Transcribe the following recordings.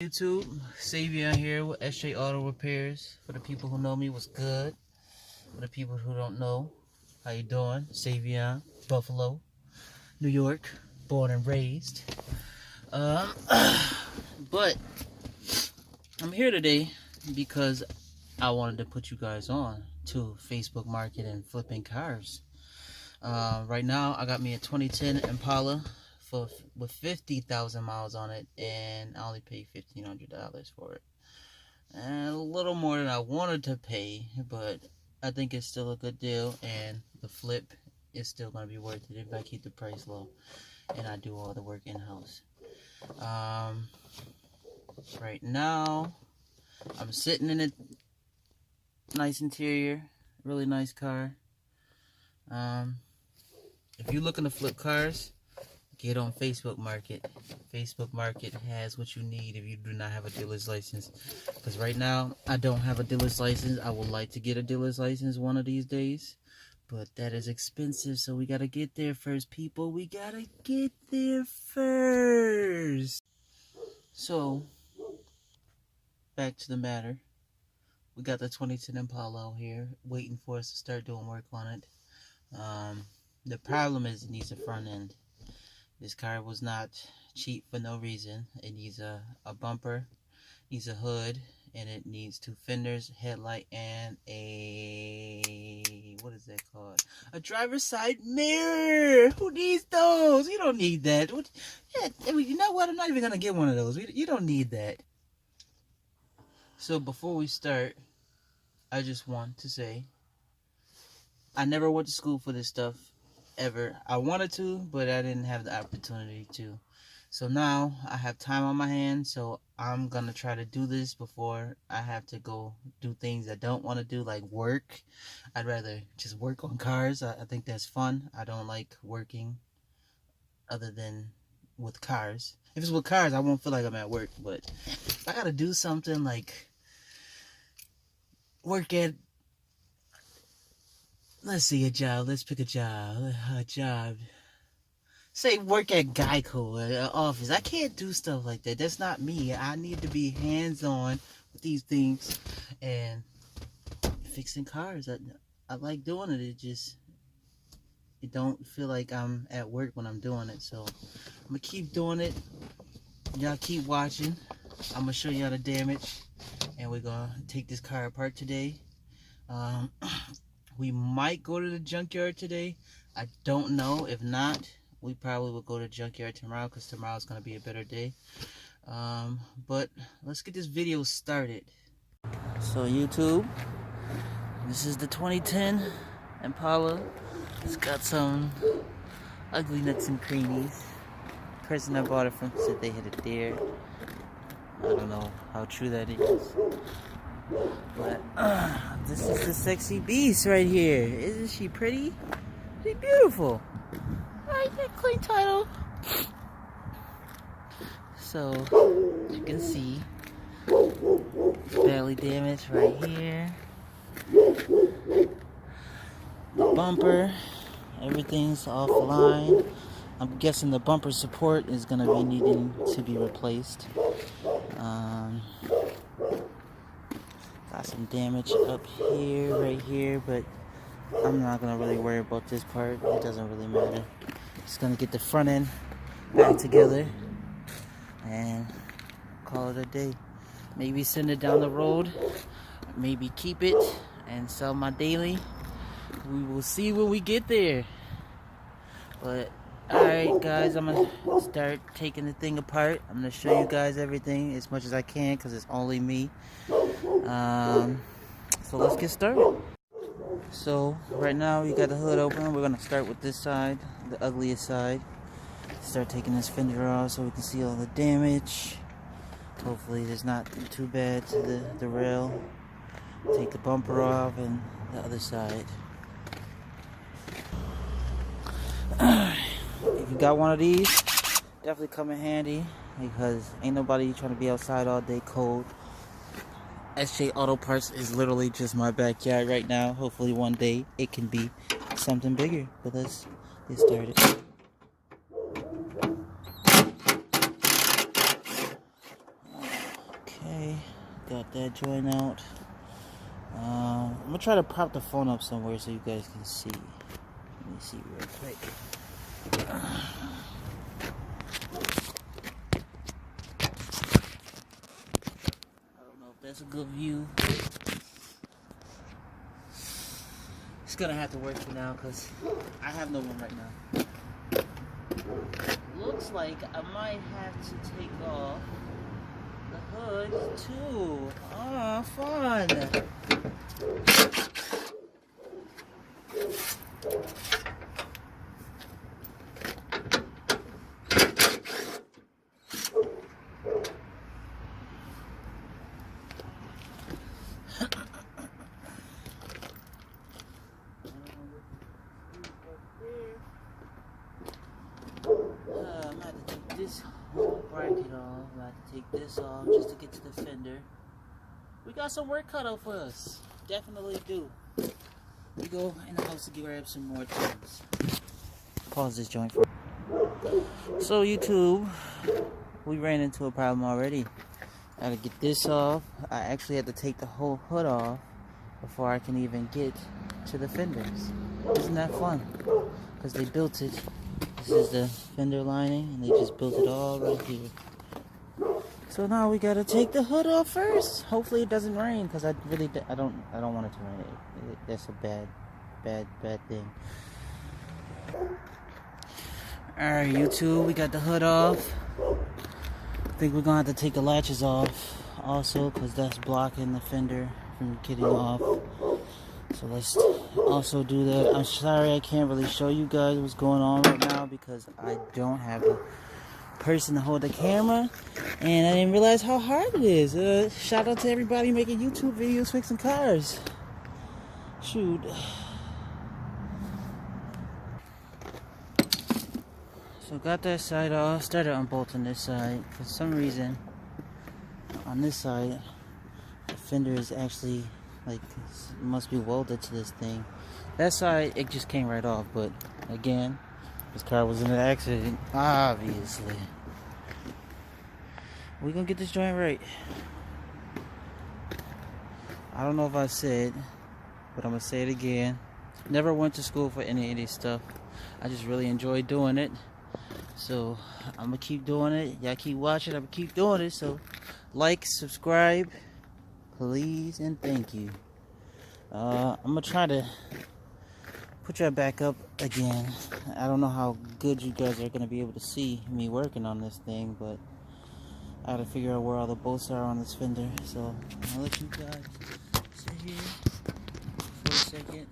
YouTube, Savion here with SJ Auto Repairs. For the people who know me, what's good? For the people who don't know, how you doing? Savion, Buffalo, New York, born and raised. But I'm here today because I wanted to put you guys on to Facebook Market and flipping cars. Right now, I got me a 2010 Impala with 50,000 miles on it, and I only paid $1,500 for it. And a little more than I wanted to pay, but I think it's still a good deal, and the flip is still going to be worth it if I keep the price low and I do all the work in-house. Right now, I'm sitting in a nice interior, really nice car. If you're looking to flip cars, get on Facebook Market. Facebook Market has what you need if you do not have a dealer's license. Because right now, I don't have a dealer's license. I would like to get a dealer's license one of these days. But that is expensive, so we got to get there first, people. We got to get there first. So, back to the matter. We got the 2010 Impala out here waiting for us to start doing work on it. The problem is it needs a front end. This car was not cheap for no reason. It needs a bumper, needs a hood, and it needs 2 fenders, headlight, and a, what is that called? A driver's side mirror. Who needs those? You don't need that. Yeah, I mean, you know what? I'm not even gonna get one of those. You don't need that. So before we start, I just want to say, I never went to school for this stuff. Ever. I wanted to, but I didn't have the opportunity to. So now I have time on my hands, so I'm gonna try to do this before I have to go do things I don't want to do, like work. I'd rather just work on cars. I think that's fun. I don't like working other than with cars. If it's with cars, I won't feel like I'm at work, but if I gotta do something like work at, let's see, a job. Let's pick a job. Say work at Geico, at an office. I can't do stuff like that. That's not me. I need to be hands-on with these things and fixing cars. I like doing it. It don't feel like I'm at work when I'm doing it. So I'm gonna keep doing it. Y'all keep watching. I'm gonna show y'all the damage, and we're gonna take this car apart today. We might go to the junkyard today. I don't know. If not, we probably will go to the junkyard tomorrow, because tomorrow's going to be a better day. But let's get this video started. So YouTube, this is the 2010 Impala. It's got some ugly nooks and crannies. The person I bought it from said they hit a deer. I don't know how true that is. But this is the sexy beast right here. Isn't she pretty? She's beautiful. Right, that clean title. So as you can see, badly damaged right here. The bumper, everything's offline. I'm guessing the bumper support is gonna be needing to be replaced. Got some damage up here, right here, but I'm not gonna really worry about this part. It doesn't really matter. Just gonna get the front end back together and call it a day. Maybe send it down the road, maybe keep it and sell my daily. We will see when we get there. But alright guys, I'm gonna start taking the thing apart. I'm gonna show you guys everything as much as I can, because it's only me. So let's get started. So right now you got the hood open. We're gonna start with this side, the ugliest side. Start taking this fender off so we can see all the damage. Hopefully it's not too bad to the rail. Take the bumper off and the other side. If you got one of these, definitely come in handy, because ain't nobody trying to be outside all day cold. SJ Auto Parts is literally just my backyard right now. Hopefully one day it can be something bigger. But let's get started. Okay, got that joint out. I'm gonna try to prop the phone up somewhere so you guys can see. Let me see real quick. I don't know if that's a good view. It's gonna have to work for now because I have no one right now. Looks like I might have to take off the hood too. Ah, fun. I'm gonna have to take this whole bracket off. I'm gonna have to take this off just to get to the fender. We got some work cut out for us. Definitely do. We go in the house to grab some more things. Pause this joint for. So YouTube, we ran into a problem already. I gotta get this off. I actually had to take the whole hood off before I can even get to the fenders. Isn't that fun? Because they built it. This is the fender lining, and they just built it all right here. So now we gotta take the hood off first. Hopefully it doesn't rain, because I don't want it to rain. That's a bad thing. Alright, YouTube, we got the hood off. I think we're gonna have to take the latches off also, because that's blocking the fender from getting off. So let's also do that. I'm sorry I can't really show you guys what's going on right now because I don't have a person to hold the camera, and I didn't realize how hard it is. Shout out to everybody making YouTube videos fixing cars. Shoot. So got that side off, started unbolting this side. For some reason, on this side, the fender is actually like, it must be welded to this thing. That side, it just came right off, but again, this car was in an accident, obviously. We're gonna get this joint right. I don't know if I said, but I'm gonna say it again. Never went to school for any of this stuff. I just really enjoy doing it. So I'm gonna keep doing it. Y'all keep watching, I'm gonna keep doing it. So like, subscribe, please, and thank you. I'm gonna try to put y'all back up again. I don't know how good you guys are gonna be able to see me working on this thing, but I gotta figure out where all the bolts are on this fender. So I'll let you guys sit here for a second.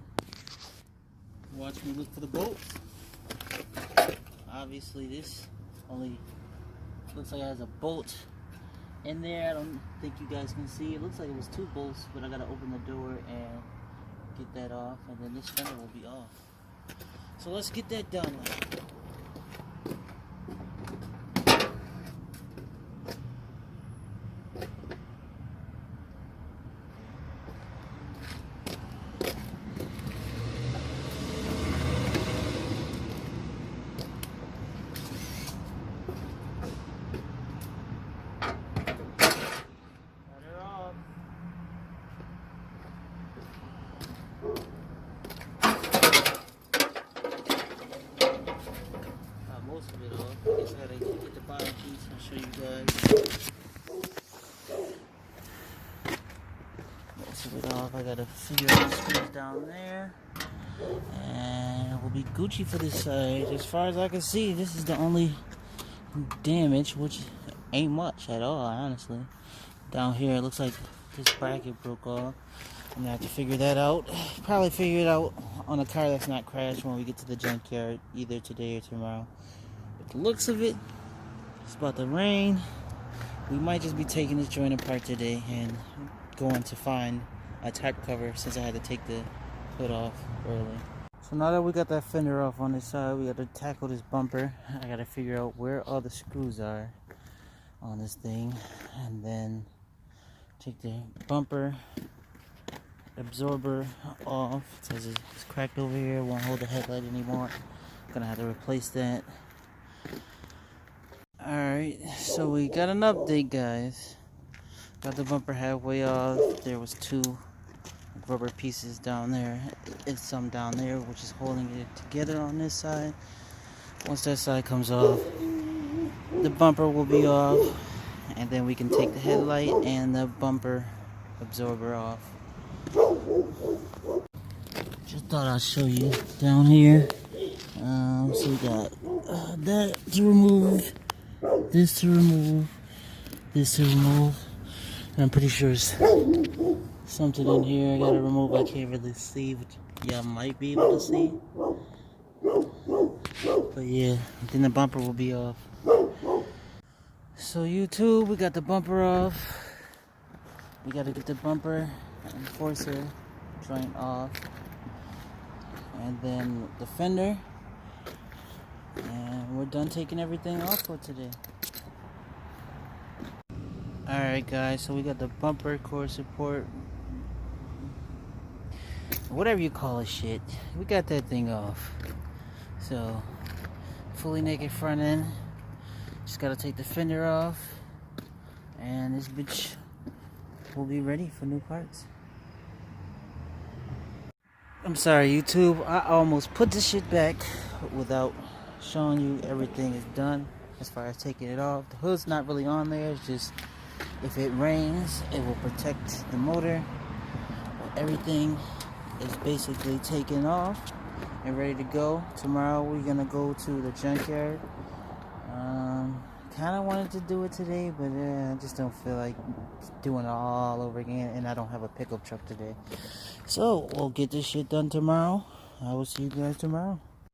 Watch me look for the bolts. Obviously this only looks like it has a bolt in there. I don't think you guys can see. It looks like it was 2 bolts, but I gotta open the door and get that off, and then this fender will be off. So let's get that done. Most of it off. I guess I gotta get the bottom piece and show you guys. Most of it off. I gotta figure out the screws down there, and we'll be Gucci for this side. As far as I can see, this is the only damage, which ain't much at all, honestly. Down here, it looks like this bracket broke off. I'm gonna have to figure that out. Probably figure it out on a car that's not crashed when we get to the junkyard, either today or tomorrow. With the looks of it, it's about to rain. We might just be taking this joint apart today and going to find a type cover, since I had to take the hood off early. So now that we got that fender off on this side, we got to tackle this bumper. I got to figure out where all the screws are on this thing, and then take the bumper absorber off, because it's cracked over here, won't hold the headlight anymore. Gonna have to replace that. Alright, so we got an update, guys. Got the bumper halfway off. There was 2 rubber pieces down there and some down there, which is holding it together on this side. Once that side comes off, the bumper will be off, and then we can take the headlight and the bumper absorber off. Just thought I'd show you down here. So we got that to remove, this to remove, this to remove. And I'm pretty sure it's something in here I gotta remove. I can't really see, but y'all might be able to see. But yeah, then the bumper will be off. So YouTube, we got the bumper off. We gotta get the bumper and forcer joint off. And then the fender. And we're done taking everything off for today. Alright guys, so we got the bumper, core support, whatever you call it, shit. We got that thing off. So, fully naked front end. Just gotta take the fender off. And this bitch will be ready for new parts. I'm sorry YouTube, I almost put this shit back without showing you everything is done as far as taking it off. The hood's not really on there, it's just if it rains it will protect the motor. But everything is basically taken off and ready to go. Tomorrow we're gonna go to the junkyard. Kind of wanted to do it today, but I just don't feel like doing it all over again, and I don't have a pickup truck today. So we'll get this shit done tomorrow. I will see you guys tomorrow.